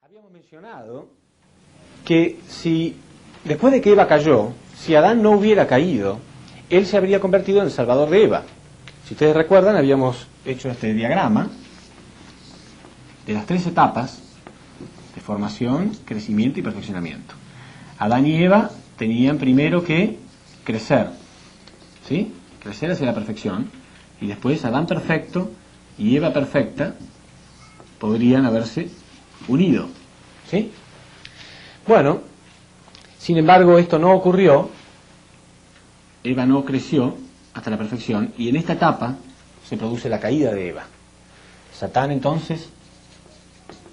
Habíamos mencionado que si, después de que Eva cayó, si Adán no hubiera caído, él se habría convertido en el salvador de Eva. Si ustedes recuerdan, habíamos hecho este diagrama de las tres etapas de formación, crecimiento y perfeccionamiento. Adán y Eva tenían primero que crecer, ¿sí? Crecer hacia la perfección, y después Adán perfecto y Eva perfecta podrían haberse unido, ¿sí? Bueno, sin embargo esto no ocurrió. Eva no creció hasta la perfección, y en esta etapa se produce la caída de Eva. Satán entonces,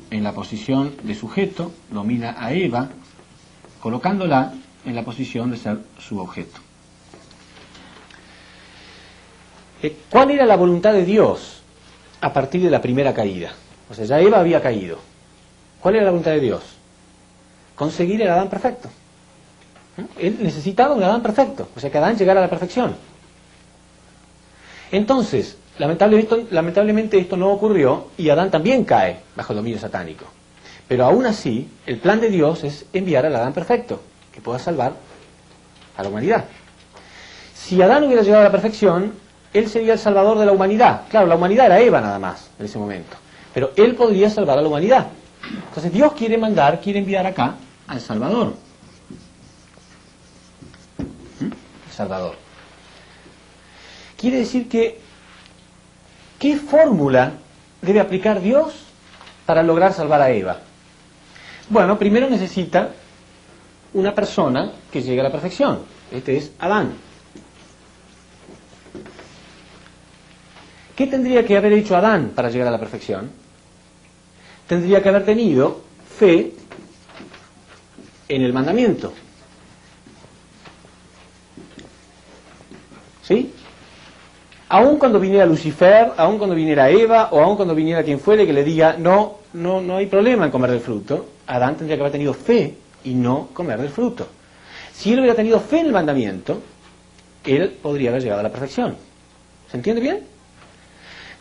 en la posición de sujeto, domina a Eva, colocándola en la posición de ser su objeto. ¿Cuál era la voluntad de Dios a partir de la primera caída? O sea, ya Eva había caído. ¿Cuál era la voluntad de Dios? Conseguir el Adán perfecto. Él necesitaba un Adán perfecto, o sea, que Adán llegara a la perfección. Entonces, lamentablemente esto no ocurrió, y Adán también cae bajo el dominio satánico. Pero aún así, el plan de Dios es enviar al Adán perfecto, que pueda salvar a la humanidad. Si Adán hubiera llegado a la perfección, él sería el salvador de la humanidad. Claro, la humanidad era Eva nada más en ese momento, pero él podría salvar a la humanidad. Entonces Dios quiere enviar acá al Salvador. El Salvador. Quiere decir que, ¿qué fórmula debe aplicar Dios para lograr salvar a Eva? Bueno, primero necesita una persona que llegue a la perfección. Este es Adán. ¿Qué tendría que haber hecho Adán para llegar a la perfección? Tendría que haber tenido fe en el mandamiento. ¿Sí? Aun cuando viniera Lucifer, aun cuando viniera Eva, o aun cuando viniera quien fuere que le diga no hay problema en comer del fruto, Adán tendría que haber tenido fe y no comer del fruto. Si él hubiera tenido fe en el mandamiento, él podría haber llegado a la perfección. ¿Se entiende bien?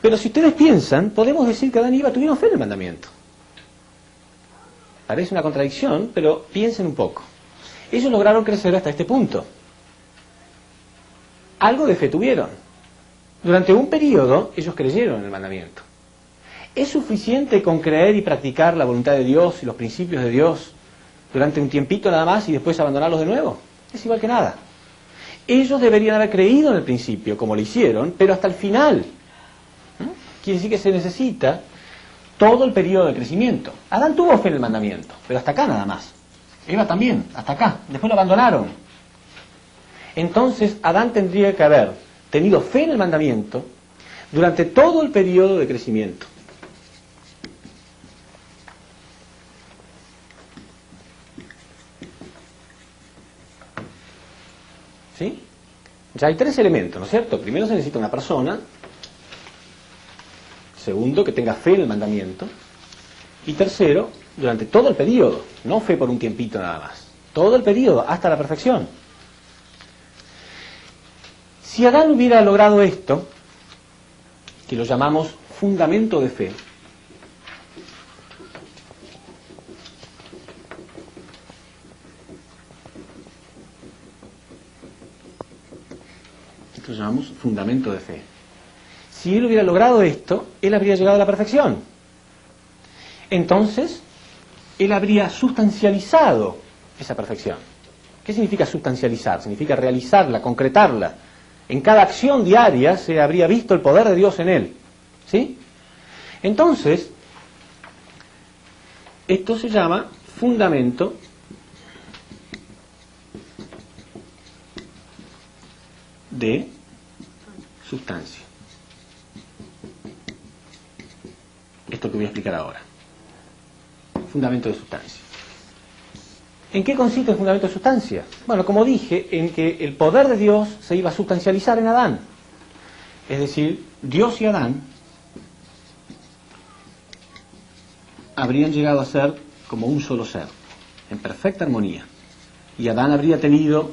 Pero si ustedes piensan, podemos decir que Adán y Eva tuvieron fe en el mandamiento. Parece una contradicción, pero piensen un poco. Ellos lograron crecer hasta este punto. Algo de fe tuvieron. Durante un periodo, ellos creyeron en el mandamiento. ¿Es suficiente con creer y practicar la voluntad de Dios y los principios de Dios durante un tiempito nada más y después abandonarlos de nuevo? Es igual que nada. Ellos deberían haber creído en el principio, como lo hicieron, pero hasta el final. Quiere decir que se necesita todo el periodo de crecimiento. Adán tuvo fe en el mandamiento, pero hasta acá nada más. Eva también, hasta acá. Después lo abandonaron. Entonces, Adán tendría que haber tenido fe en el mandamiento durante todo el periodo de crecimiento. ¿Sí? Ya hay tres elementos, ¿no es cierto? Primero se necesita una persona. Segundo, que tenga fe en el mandamiento. Y tercero, durante todo el periodo, no fe por un tiempito nada más. Todo el periodo, hasta la perfección. Si Adán hubiera logrado esto, que lo llamamos fundamento de fe, esto lo llamamos fundamento de fe. Si él hubiera logrado esto, él habría llegado a la perfección. Entonces, él habría sustancializado esa perfección. ¿Qué significa sustancializar? Significa realizarla, concretarla. En cada acción diaria se habría visto el poder de Dios en él. ¿Sí? Entonces, esto se llama fundamento de sustancia. Esto que voy a explicar ahora. Fundamento de sustancia. ¿En qué consiste el fundamento de sustancia? Bueno, como dije, en que el poder de Dios se iba a sustancializar en Adán. Es decir, Dios y Adán habrían llegado a ser como un solo ser, en perfecta armonía. Y Adán habría tenido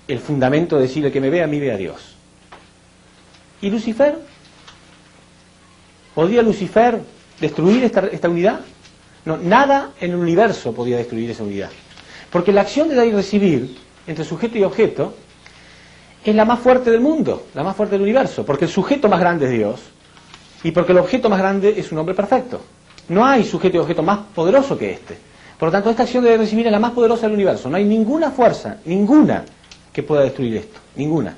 el fundamento de decir: el que me ve a mí ve a Dios. ¿Y Lucifer? ¿Podía Lucifer destruir esta unidad? No, nada en el universo podía destruir esa unidad. Porque la acción de dar y recibir entre sujeto y objeto es la más fuerte del mundo, la más fuerte del universo, porque el sujeto más grande es Dios y porque el objeto más grande es un hombre perfecto. No hay sujeto y objeto más poderoso que este. Por lo tanto, esta acción de dar y recibir es la más poderosa del universo. No hay ninguna fuerza, ninguna, que pueda destruir esto, ninguna.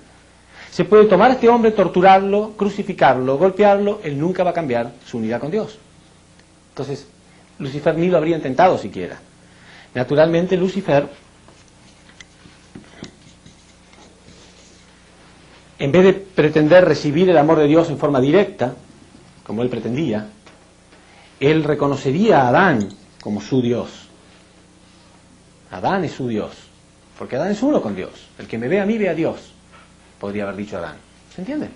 Se puede tomar a este hombre, torturarlo, crucificarlo, golpearlo, él nunca va a cambiar su unidad con Dios. Entonces, Lucifer ni lo habría intentado siquiera. Naturalmente, Lucifer, en vez de pretender recibir el amor de Dios en forma directa, como él pretendía, él reconocería a Adán como su Dios. Adán es su Dios, porque Adán es uno con Dios. El que me ve a mí ve a Dios, podría haber dicho Adán. ¿Se entiende?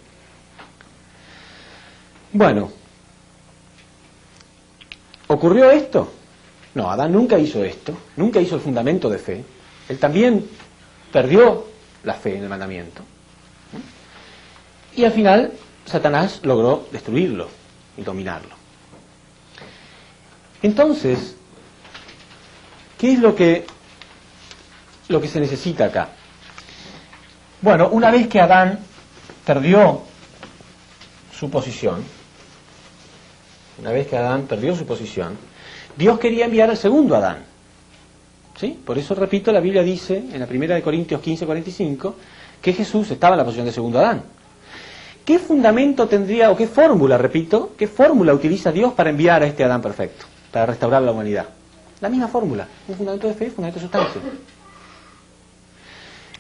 Bueno, ¿ocurrió esto? No, Adán nunca hizo esto, nunca hizo el fundamento de fe. Él también perdió la fe en el mandamiento. Y al final, Satanás logró destruirlo y dominarlo. Entonces, ¿qué es lo que se necesita acá? Bueno, una vez que Adán perdió su posición, Dios quería enviar al segundo Adán. ¿Sí? Por eso, repito, la Biblia dice en la primera de Corintios 15:45 que Jesús estaba en la posición de segundo Adán. ¿Qué fundamento tendría, o qué fórmula, repito, qué fórmula utiliza Dios para enviar a este Adán perfecto, para restaurar la humanidad? La misma fórmula, un fundamento de fe, un fundamento de sustancia.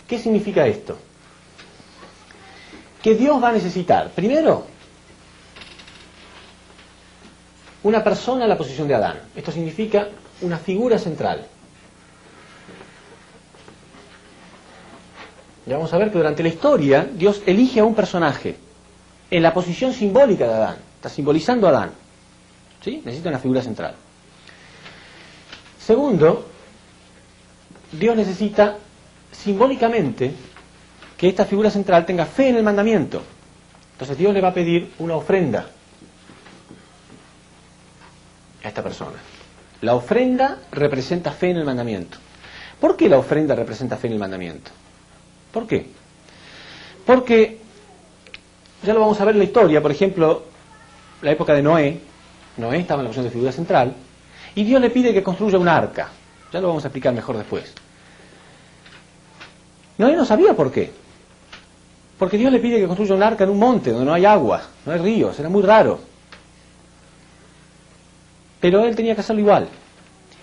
¿Qué significa esto? Que Dios va a necesitar, primero, una persona en la posición de Adán. Esto significa una figura central. Ya vamos a ver que durante la historia Dios elige a un personaje en la posición simbólica de Adán. Está simbolizando a Adán. ¿Sí? Necesita una figura central. Segundo, Dios necesita simbólicamente que esta figura central tenga fe en el mandamiento. Entonces Dios le va a pedir una ofrenda a esta persona. La ofrenda representa fe en el mandamiento. ¿Por qué la ofrenda representa fe en el mandamiento? ¿Por qué? Porque, ya lo vamos a ver en la historia, por ejemplo, la época de Noé. Noé estaba en la posición de figura central, y Dios le pide que construya un arca. Ya lo vamos a explicar mejor después. Noé no sabía por qué. Porque Dios le pide que construya un arca en un monte donde no hay agua, no hay ríos, era muy raro. Pero él tenía que hacerlo igual.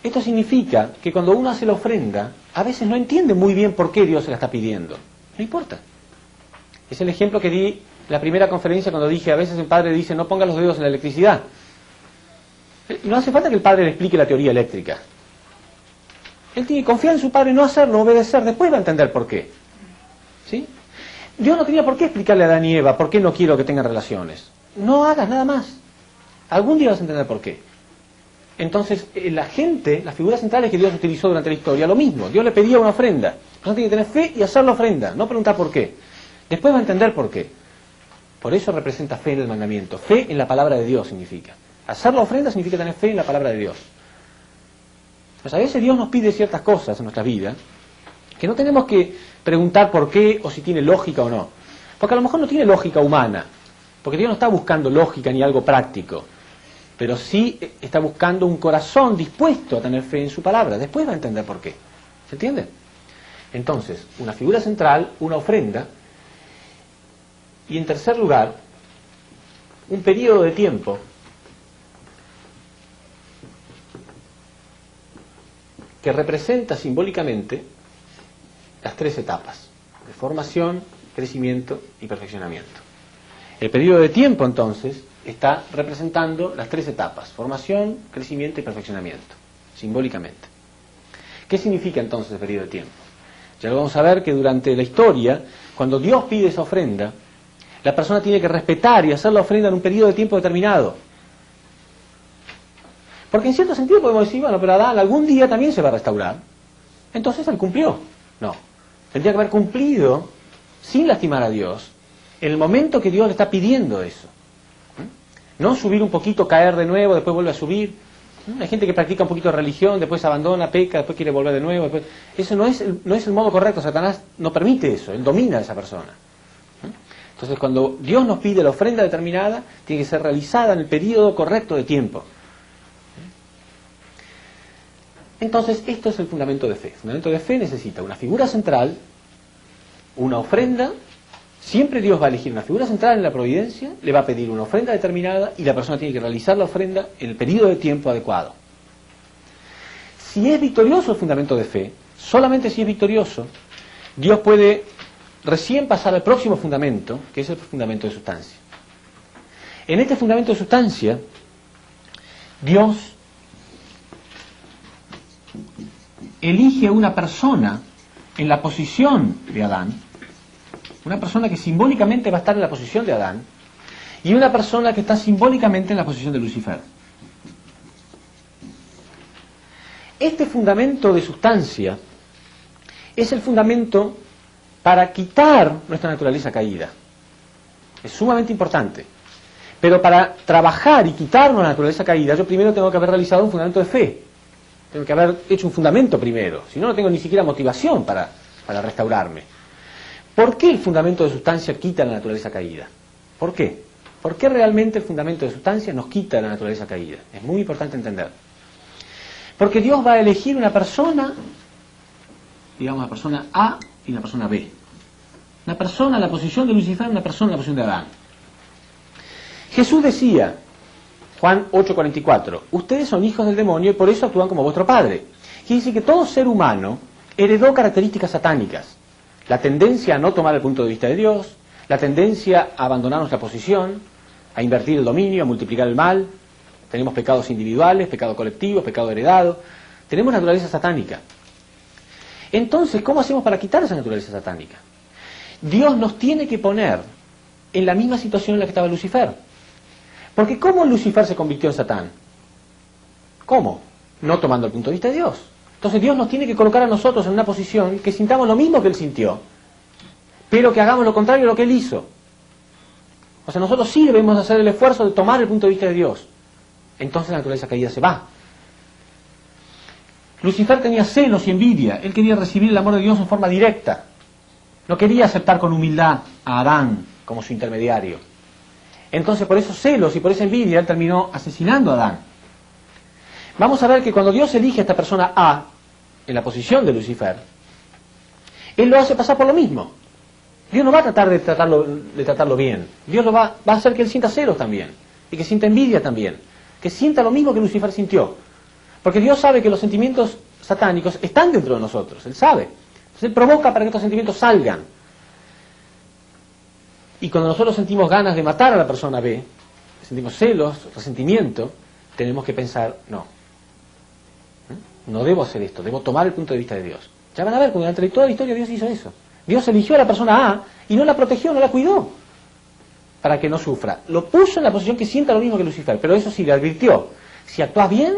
Esto significa que cuando uno hace la ofrenda, a veces no entiende muy bien por qué Dios se la está pidiendo. No importa. Es el ejemplo que di en la primera conferencia cuando dije, a veces el padre dice, no ponga los dedos en la electricidad. No hace falta que el padre le explique la teoría eléctrica. Él tiene que confiar en su padre, no hacerlo, obedecer, después va a entender por qué. ¿Sí? Dios no tenía por qué explicarle a Adán y Eva por qué no quiero que tengan relaciones. No hagas nada más. Algún día vas a entender por qué. Entonces, la gente, las figuras centrales que Dios utilizó durante la historia, lo mismo. Dios le pedía una ofrenda. La persona tiene que tener fe y hacer la ofrenda, no preguntar por qué. Después va a entender por qué. Por eso representa fe en el mandamiento. Fe en la palabra de Dios significa. Hacer la ofrenda significa tener fe en la palabra de Dios. Pues a veces Dios nos pide ciertas cosas en nuestra vida que no tenemos que preguntar por qué o si tiene lógica o no. Porque a lo mejor no tiene lógica humana. Porque Dios no está buscando lógica ni algo práctico. Pero sí está buscando un corazón dispuesto a tener fe en su palabra. Después va a entender por qué. ¿Se entiende? Entonces, una figura central, una ofrenda, y en tercer lugar, un periodo de tiempo que representa simbólicamente las tres etapas de formación, crecimiento y perfeccionamiento. El periodo de tiempo, entonces, está representando las tres etapas: formación, crecimiento y perfeccionamiento, simbólicamente. ¿Qué significa entonces el periodo de tiempo? Ya lo vamos a ver que durante la historia, cuando Dios pide esa ofrenda, la persona tiene que respetar y hacer la ofrenda en un periodo de tiempo determinado. Porque en cierto sentido podemos decir, bueno, pero Adán algún día también se va a restaurar. Entonces él cumplió. No. Tendría que haber cumplido sin lastimar a Dios en el momento que Dios le está pidiendo eso. No subir un poquito, caer de nuevo, después vuelve a subir. Hay gente que practica un poquito de religión, después abandona, peca, después quiere volver de nuevo. Después... Eso no es el modo correcto. Satanás no permite eso, él domina a esa persona. Entonces, cuando Dios nos pide la ofrenda determinada, tiene que ser realizada en el periodo correcto de tiempo. Entonces, esto es el fundamento de fe. El fundamento de fe necesita una figura central, una ofrenda. Siempre Dios va a elegir una figura central en la providencia, le va a pedir una ofrenda determinada y la persona tiene que realizar la ofrenda en el periodo de tiempo adecuado. Si es victorioso el fundamento de fe, solamente si es victorioso, Dios puede recién pasar al próximo fundamento, que es el fundamento de sustancia. En este fundamento de sustancia, Dios elige una persona en la posición de Adán, una persona que simbólicamente va a estar en la posición de Adán, y una persona que está simbólicamente en la posición de Lucifer. Este fundamento de sustancia es el fundamento para quitar nuestra naturaleza caída. Es sumamente importante. Pero para trabajar y quitar nuestra naturaleza caída, yo primero tengo que haber realizado un fundamento de fe. Tengo que haber hecho un fundamento primero. Si no, no tengo ni siquiera motivación para restaurarme. ¿Por qué el fundamento de sustancia quita la naturaleza caída? ¿Por qué? ¿Por qué realmente el fundamento de sustancia nos quita la naturaleza caída? Es muy importante entender. Porque Dios va a elegir una persona, digamos una persona A y una persona B. Una persona en la posición de Lucifer, una persona en la posición de Adán. Jesús decía, Juan 8:44, ustedes son hijos del demonio y por eso actúan como vuestro padre. Quiere decir que todo ser humano heredó características satánicas. La tendencia a no tomar el punto de vista de Dios, la tendencia a abandonar nuestra posición, a invertir el dominio, a multiplicar el mal. Tenemos pecados individuales, pecados colectivos, pecado heredado. Tenemos naturaleza satánica. Entonces, ¿cómo hacemos para quitar esa naturaleza satánica? Dios nos tiene que poner en la misma situación en la que estaba Lucifer. Porque ¿cómo Lucifer se convirtió en Satán? ¿Cómo? No tomando el punto de vista de Dios. Entonces Dios nos tiene que colocar a nosotros en una posición que sintamos lo mismo que Él sintió, pero que hagamos lo contrario de lo que Él hizo. O sea, nosotros sí debemos hacer el esfuerzo de tomar el punto de vista de Dios. Entonces la naturaleza caída se va. Lucifer tenía celos y envidia. Él quería recibir el amor de Dios en forma directa. No quería aceptar con humildad a Adán como su intermediario. Entonces, por esos celos y por esa envidia, él terminó asesinando a Adán. Vamos a ver que cuando Dios elige a esta persona A en la posición de Lucifer, Él lo hace pasar por lo mismo. Dios no va a tratar de tratarlo bien. Dios va a hacer que él sienta celos también. Y que sienta envidia también. Que sienta lo mismo que Lucifer sintió. Porque Dios sabe que los sentimientos satánicos están dentro de nosotros. Él sabe. Entonces Él provoca para que estos sentimientos salgan. Y cuando nosotros sentimos ganas de matar a la persona B, sentimos celos, resentimiento, tenemos que pensar, no debo hacer esto, debo tomar el punto de vista de Dios. Ya van a ver, durante toda la historia Dios hizo eso. Dios eligió a la persona A y no la protegió, no la cuidó, para que no sufra. Lo puso en la posición que sienta lo mismo que Lucifer, pero eso sí, le advirtió, si actúas bien,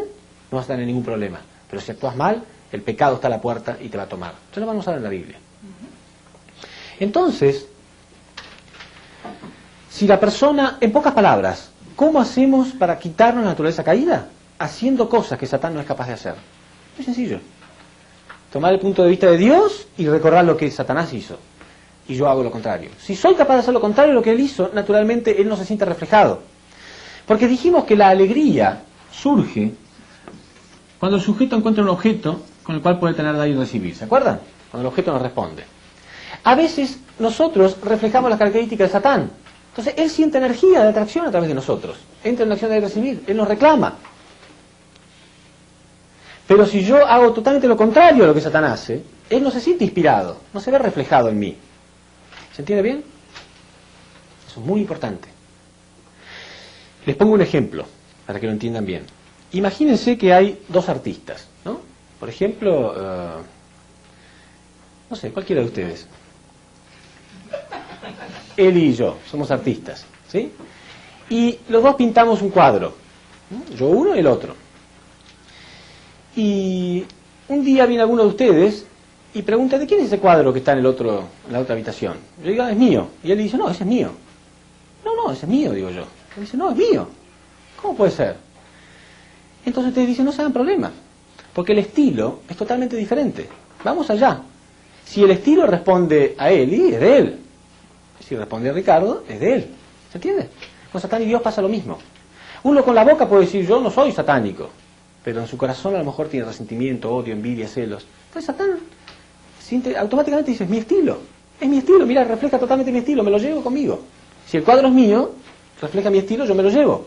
no vas a tener ningún problema, pero si actúas mal, el pecado está a la puerta y te va a tomar. Esto lo vamos a ver en la Biblia. Entonces, si la persona, en pocas palabras, ¿cómo hacemos para quitarnos la naturaleza caída? Haciendo cosas que Satán no es capaz de hacer. Muy sencillo. Tomar el punto de vista de Dios y recordar lo que Satanás hizo. Y yo hago lo contrario. Si soy capaz de hacer lo contrario de lo que él hizo, naturalmente él no se siente reflejado. Porque dijimos que la alegría surge cuando el sujeto encuentra un objeto con el cual puede tener dar y recibir. ¿Se acuerdan? Cuando el objeto nos responde. A veces nosotros reflejamos las características de Satán. Entonces él siente energía de atracción a través de nosotros. Entra en la acción de recibir. Él nos reclama. Pero si yo hago totalmente lo contrario a lo que Satán hace, él no se siente inspirado, no se ve reflejado en mí. ¿Se entiende bien? Eso es muy importante. Les pongo un ejemplo, para que lo entiendan bien. Imagínense que hay dos artistas, ¿no? Por ejemplo, no sé, cualquiera de ustedes. Él y yo, somos artistas, ¿sí? Y los dos pintamos un cuadro, ¿no? Yo uno y el otro. Y un día viene alguno de ustedes y pregunta, ¿de quién es ese cuadro que está en la otra habitación? Yo digo, es mío. Y él dice, no, ese es mío. No, ese es mío, digo yo. Él dice, no, es mío. ¿Cómo puede ser? Entonces ustedes dicen, no se hagan problema, porque el estilo es totalmente diferente. Vamos allá. Si el estilo responde a Eli, es de él. Si responde a Ricardo, es de él. ¿Se entiende? Con Satán y Dios pasa lo mismo. Uno con la boca puede decir, yo no soy satánico, pero en su corazón a lo mejor tiene resentimiento, odio, envidia, celos. Entonces Satán automáticamente dice, es mi estilo, mira, refleja totalmente mi estilo, me lo llevo conmigo. Si el cuadro es mío, refleja mi estilo, yo me lo llevo.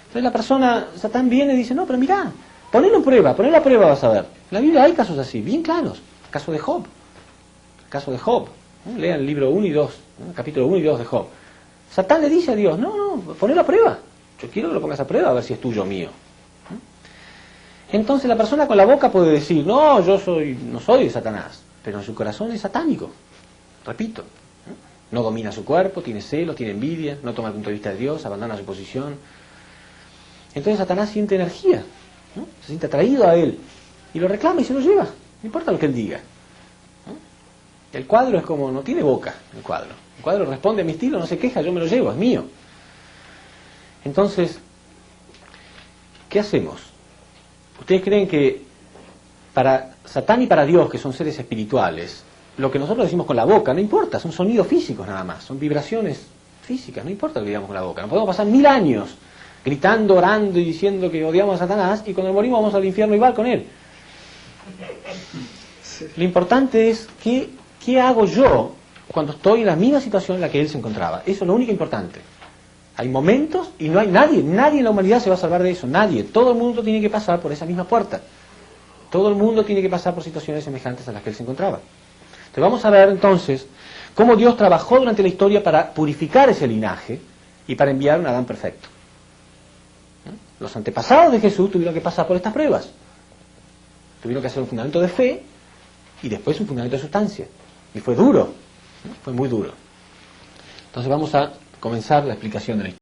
Entonces la persona, Satán viene y dice, no, pero mirá, ponelo a prueba vas a ver. En la Biblia hay casos así, bien claros. El caso de Job. Lean el libro 1 y 2, capítulo 1 y 2 de Job. Satán le dice a Dios, no, ponelo a prueba. Yo quiero que lo pongas a prueba a ver si es tuyo o mío. Entonces la persona con la boca puede decir, no, no soy de Satanás, pero en su corazón es satánico. Repito, no domina su cuerpo, tiene celos, tiene envidia, no toma el punto de vista de Dios, abandona su posición. Entonces Satanás siente energía, ¿no? Se siente atraído a él y lo reclama y se lo lleva, no importa lo que él diga. El cuadro es como, no tiene boca el cuadro responde a mi estilo, no se queja, yo me lo llevo, es mío. Entonces, ¿qué hacemos? ¿Ustedes creen que para Satán y para Dios, que son seres espirituales, lo que nosotros decimos con la boca no importa, son sonidos físicos nada más, son vibraciones físicas, no importa lo que digamos con la boca, no podemos pasar 1000 años gritando, orando y diciendo que odiamos a Satanás y cuando morimos vamos al infierno igual con él. Lo importante es qué hago yo cuando estoy en la misma situación en la que él se encontraba. Eso es lo único importante. Hay momentos y no hay nadie en la humanidad se va a salvar de eso, nadie. Todo el mundo tiene que pasar por esa misma puerta. Todo el mundo tiene que pasar por situaciones semejantes a las que él se encontraba. Entonces vamos a ver entonces cómo Dios trabajó durante la historia para purificar ese linaje y para enviar un Adán perfecto. Los antepasados de Jesús tuvieron que pasar por estas pruebas. Tuvieron que hacer un fundamento de fe y después un fundamento de sustancia. Y fue duro, fue muy duro. Entonces vamos a comenzar la explicación de la historia.